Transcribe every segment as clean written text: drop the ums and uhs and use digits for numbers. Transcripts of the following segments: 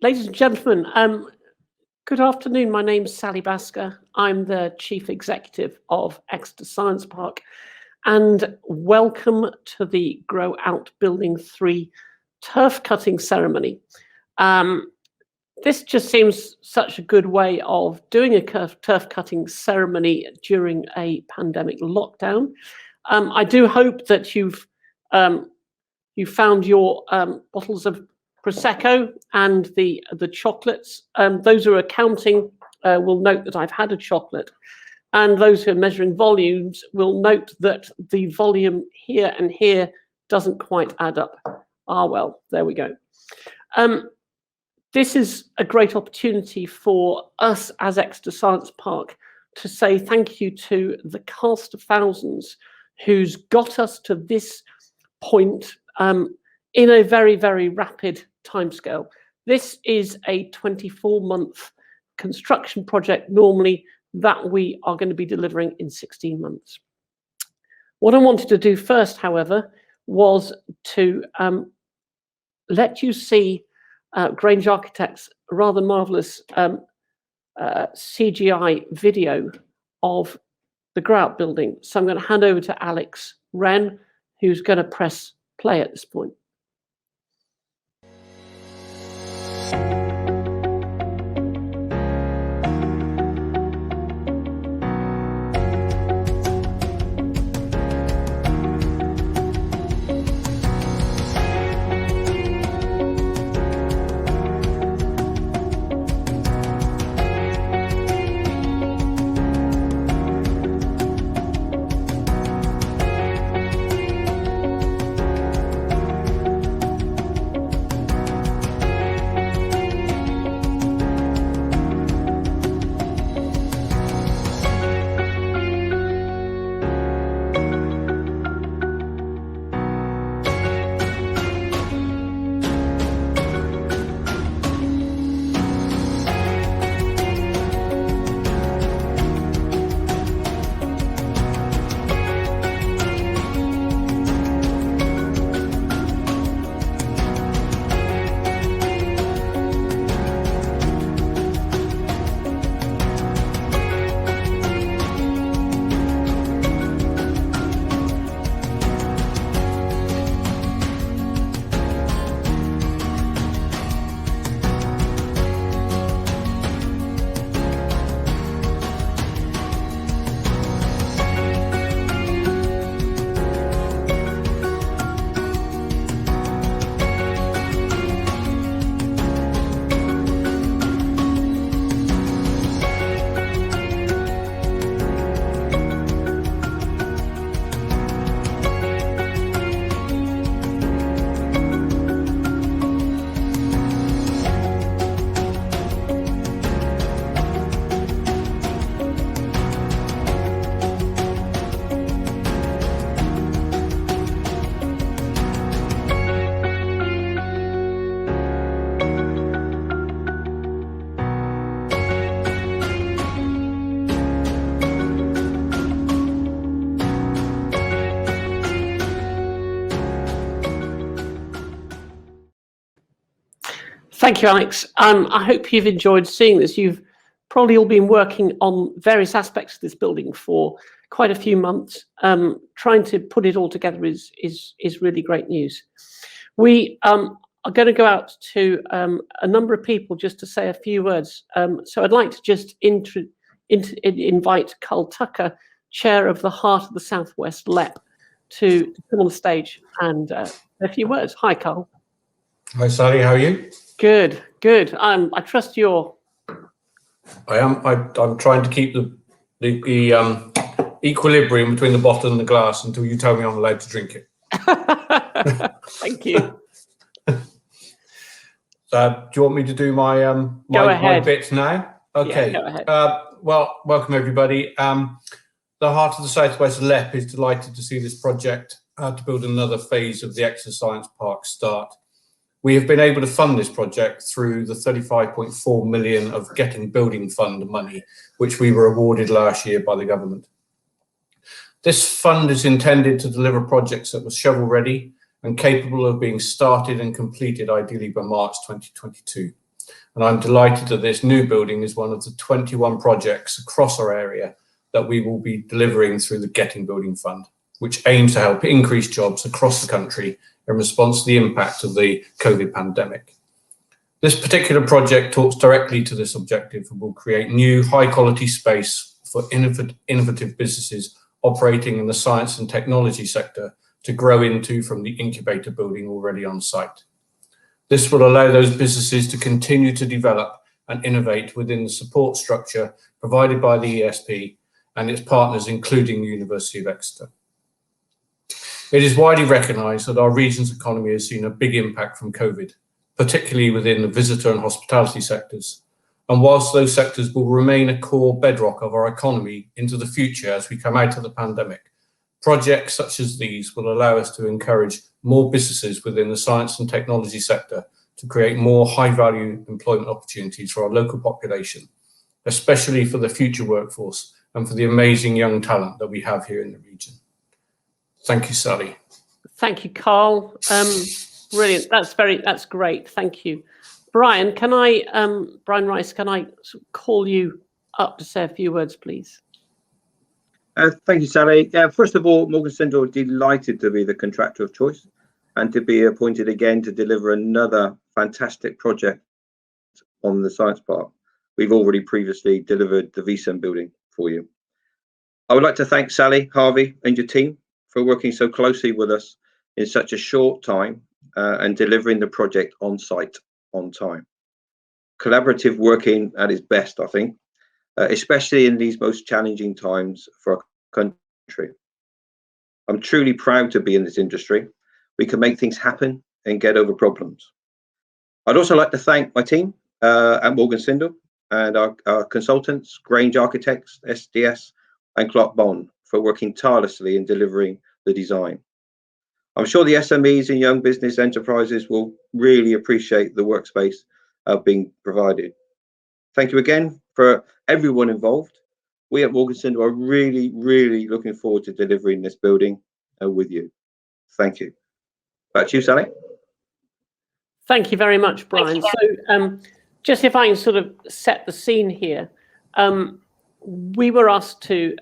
Ladies and gentlemen, good afternoon. My name's Sally Basker. I'm the Chief Executive of Exeter Science Park, and welcome to the Grow Out Building 3 turf cutting ceremony. This just seems such a good way of doing a turf cutting ceremony during a pandemic lockdown. I do hope that you've found your bottles of Prosecco and the chocolates. Those who are counting will note that I've had a chocolate, and those who are measuring volumes will note that the volume here and here doesn't quite add up. Ah, well, there we go. This is a great opportunity for us as Exeter Science Park to say thank you to the cast of thousands who's got us to this point in a very, very rapid timescale. This is a 24-month construction project normally that we are going to be delivering in 16 months. What I wanted to do first, however, was to let you see Grange Architects' rather marvellous CGI video of the Grow Out building. So I'm going to hand over to Alex Wren, who's going to press play at this point. Thank you, Alex. I hope you've enjoyed seeing this. You've probably all been working on various aspects of this building for quite a few months. Trying to put it all together is really great news. We are going to go out to a number of people just to say a few words. So I'd like to just invite Carl Tucker, Chair of the Heart of the Southwest LEP, to come on the stage and a few words. Hi, Carl. Hi, Sally. How are you? Good, good. I trust you're. I am. I'm trying to keep the equilibrium between the bottle and the glass until you tell me I'm allowed to drink it. Thank you. Do you want me to do my my bits now? Okay. Yeah, go ahead. Well, welcome everybody. The Heart of the Southwest LEP is delighted to see this project to build another phase of the Exeter Science Park start. We have been able to fund this project through the 35.4 million of Getting Building Fund money, which we were awarded last year by the government. This fund is intended to deliver projects that were shovel ready and capable of being started and completed ideally by March 2022. And I'm delighted that this new building is one of the 21 projects across our area that we will be delivering through the Getting Building Fund, which aims to help increase jobs across the country in response to the impact of the COVID pandemic. This particular project talks directly to this objective and will create new high-quality space for innovative businesses operating in the science and technology sector to grow into from the incubator building already on site. This will allow those businesses to continue to develop and innovate within the support structure provided by the ESP and its partners, including the University of Exeter. It is widely recognised that our region's economy has seen a big impact from COVID, particularly within the visitor and hospitality sectors. And whilst those sectors will remain a core bedrock of our economy into the future as we come out of the pandemic, projects such as these will allow us to encourage more businesses within the science and technology sector to create more high-value employment opportunities for our local population, especially for the future workforce and for the amazing young talent that we have here in the region. Thank you, Sally. Thank you, Carl. Brilliant. That's great. Thank you. Brian, Brian Rice, can I call you up to say a few words, please? Thank you, Sally. First of all, Morgan Sindall, delighted to be the contractor of choice and to be appointed again to deliver another fantastic project on the Science Park. We've already previously delivered the VSEM building for you. I would like to thank Sally, Harvey and your team for working so closely with us in such a short time and delivering the project on site on time. Collaborative working at its best, I think, especially in these most challenging times for our country. I'm truly proud to be in this industry. We can make things happen and get over problems. I'd also like to thank my team at Morgan Sindall and our consultants, Grange Architects, SDS and Clark Bond, for working tirelessly in delivering the design. I'm sure the SMEs and young business enterprises will really appreciate the workspace being provided. Thank you again for everyone involved. We at Morgan Sindall are really, really looking forward to delivering this building with you. Thank you. Back to you, Sally. Thank you very much, Brian. So just if I can sort of set the scene here, we were asked to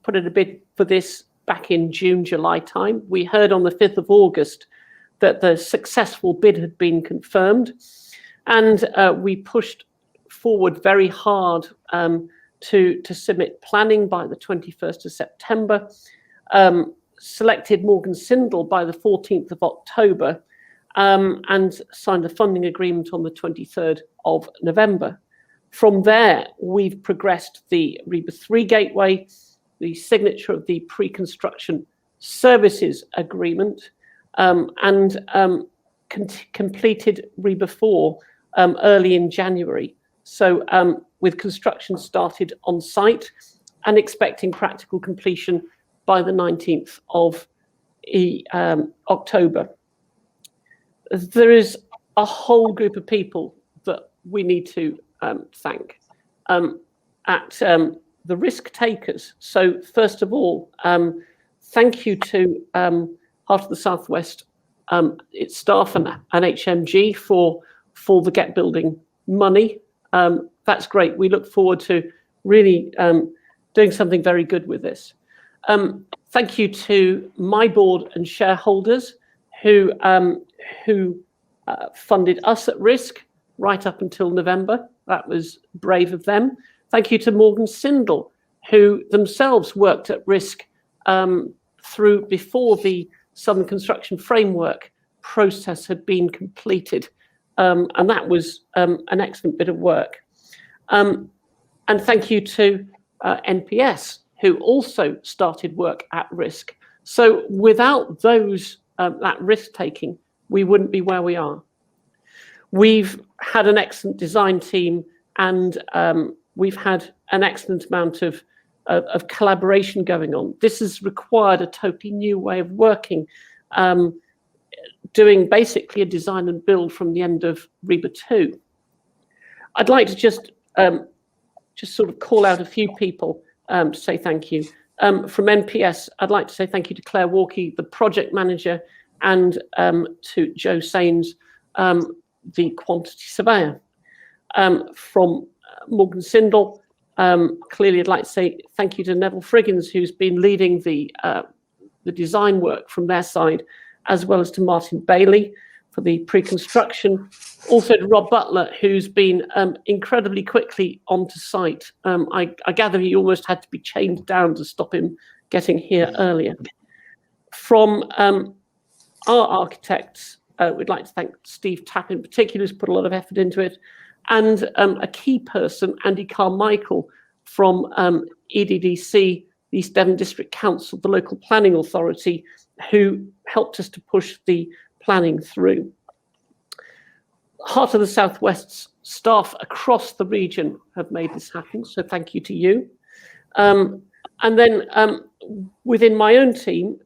put in a bid for this back in June, July time. We heard on the 5th of August that the successful bid had been confirmed, and we pushed forward very hard to submit planning by the 21st of September, selected Morgan Sindall by the 14th of October, and signed a funding agreement on the 23rd of November. From there, we've progressed the REBA 3 gateway, the signature of the pre-construction services agreement, and completed REBA 4 early in January. So with construction started on site and expecting practical completion by the 19th of October. There is a whole group of people that we need to thank at the risk takers. So first of all, thank you to Heart of the Southwest, its staff and HMG for the Get Building money. That's great. We look forward to really doing something very good with this. Thank you to my board and shareholders who funded us at risk right up until November. That was brave of them. Thank you to Morgan Sindall, who themselves worked at risk through before the Southern Construction Framework process had been completed. And that was an excellent bit of work. And thank you to NPS, who also started work at risk. So without those, that risk taking, we wouldn't be where we are. We've had an excellent design team, and we've had an excellent amount of collaboration going on. This has required a totally new way of working, doing basically a design and build from the end of REBA 2. I'd like to just sort of call out a few people to say thank you. From NPS, I'd like to say thank you to Claire Walkie, the project manager, and to Joe Sains, the quantity surveyor. from Morgan Sindall. Clearly, I'd like to say thank you to Neville Friggins, who's been leading the design work from their side, as well as to Martin Bailey for the pre-construction. Also to Rob Butler, who's been incredibly quickly onto site. I gather he almost had to be chained down to stop him getting here earlier. From our architects, we'd like to thank Steve Tapp in particular, who's put a lot of effort into it, and a key person, Andy Carmichael from EDDC, the East Devon District Council, the local planning authority, who helped us to push the planning through. Heart of the Southwest's staff across the region have made this happen, so thank you to you. And then within my own team,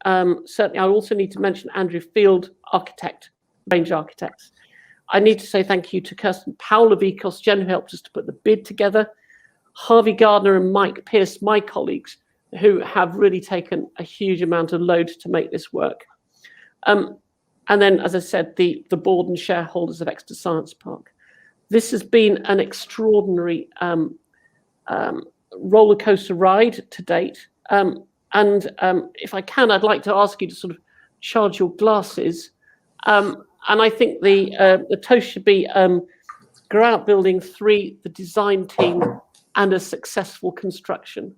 certainly I also need to mention Andrew Field, architect, Range Architects. I need to say thank you to Kirsten Powell-Levikos, Jen, who helped us to put the bid together, Harvey Gardner and Mike Pierce, my colleagues, who have really taken a huge amount of load to make this work. And then, as I said, the board and shareholders of Exeter Science Park. This has been an extraordinary roller coaster ride to date. And if I can, I'd like to ask you to sort of charge your glasses. And I think the toast should be Grow Out Building 3, the design team, and a successful construction.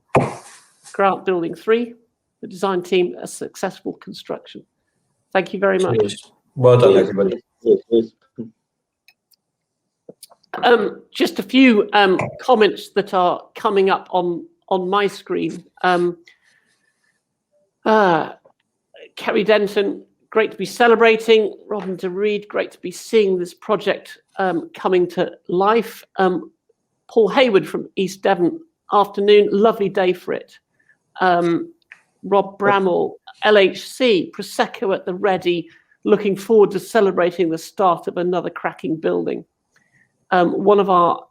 Grow Out Building 3, the design team, a successful construction. Thank you very much. Cheers. Well done, everybody. Just a few comments that are coming up on my screen. Kerry Denton, great to be celebrating. Robin de Reed, great to be seeing this project coming to life. Paul Hayward from East Devon, afternoon, lovely day for it. Rob Bramall, LHC, Prosecco at the ready, looking forward to celebrating the start of another cracking building. One of our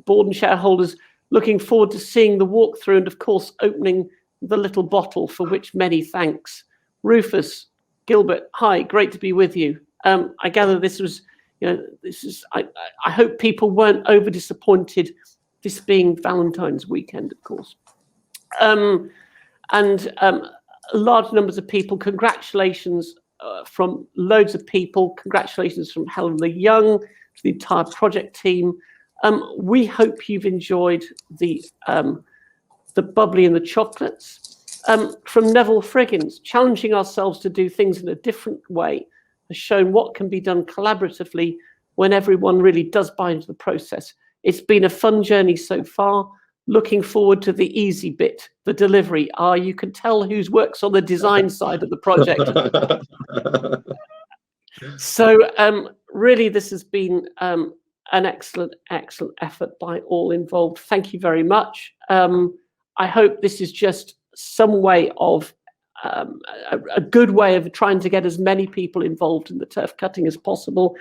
board and shareholders looking forward to seeing the walkthrough and, of course, opening the little bottle, for which many thanks. Rufus Gilbert, hi, great to be with you. I gather this was, I hope people weren't over disappointed, this being Valentine's weekend, of course. And large numbers of people, congratulations from loads of people, congratulations from Helen the Young, to the entire project team. We hope you've enjoyed the bubbly and the chocolates. From Neville Friggins, challenging ourselves to do things in a different way has shown what can be done collaboratively when everyone really does buy into the process. It's been a fun journey so far. Looking forward to the easy bit, the delivery. You can tell who works on the design side of the project. So really, this has been an excellent effort by all involved. Thank you very much. I hope this is just some way of a good way of trying to get as many people involved in the turf cutting as possible.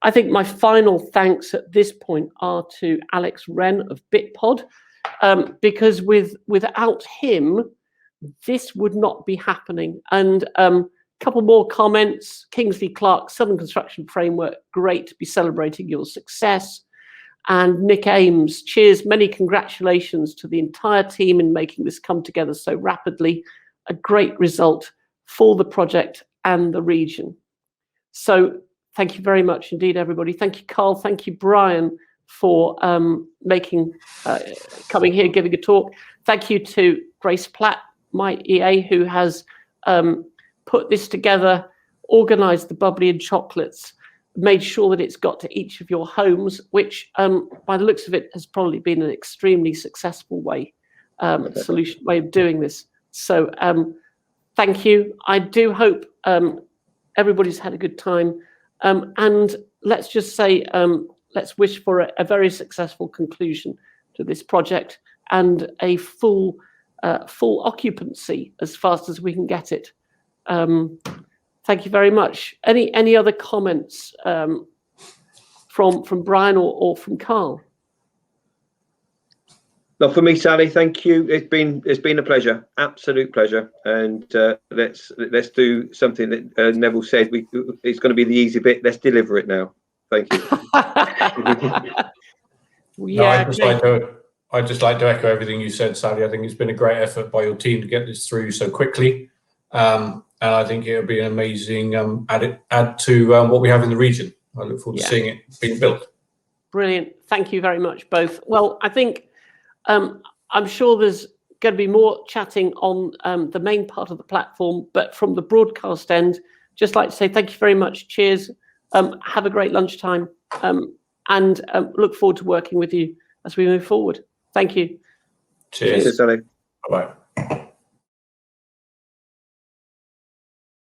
I think my final thanks at this point are to Alex Wren of Bitpod, because without him, this would not be happening. And a couple more comments. Kingsley Clark, Southern Construction Framework, great to be celebrating your success. And Nick Ames, cheers, many congratulations to the entire team in making this come together so rapidly. A great result for the project and the region. So thank you very much indeed, everybody. Thank you, Carl. Thank you, Brian, for coming here, giving a talk. Thank you to Grace Platt, my EA, who has put this together, organised the bubbly and chocolates, made sure that it's got to each of your homes, which, by the looks of it, has probably been an extremely successful way of doing this. So thank you. I do hope everybody's had a good time. And let's just say, let's wish for a very successful conclusion to this project and a full occupancy as fast as we can get it. Thank you very much. Any other comments from Brian or from Carl? Not for me, Sally. Thank you. It's been a pleasure, absolute pleasure. And let's do something that Neville said. It's going to be the easy bit. Let's deliver it now. Thank you. No, I'd just like to echo everything you said, Sally. I think it's been a great effort by your team to get this through so quickly. And I think it'll be an amazing add to what we have in the region. I look forward to seeing it being built. Brilliant. Thank you very much, both. Well, I think I'm sure there's going to be more chatting on the main part of the platform, but from the broadcast end, just like to say thank you very much. Cheers. Have a great lunchtime, and look forward to working with you as we move forward. Thank you. Cheers. Cheers, Sally. Bye-bye.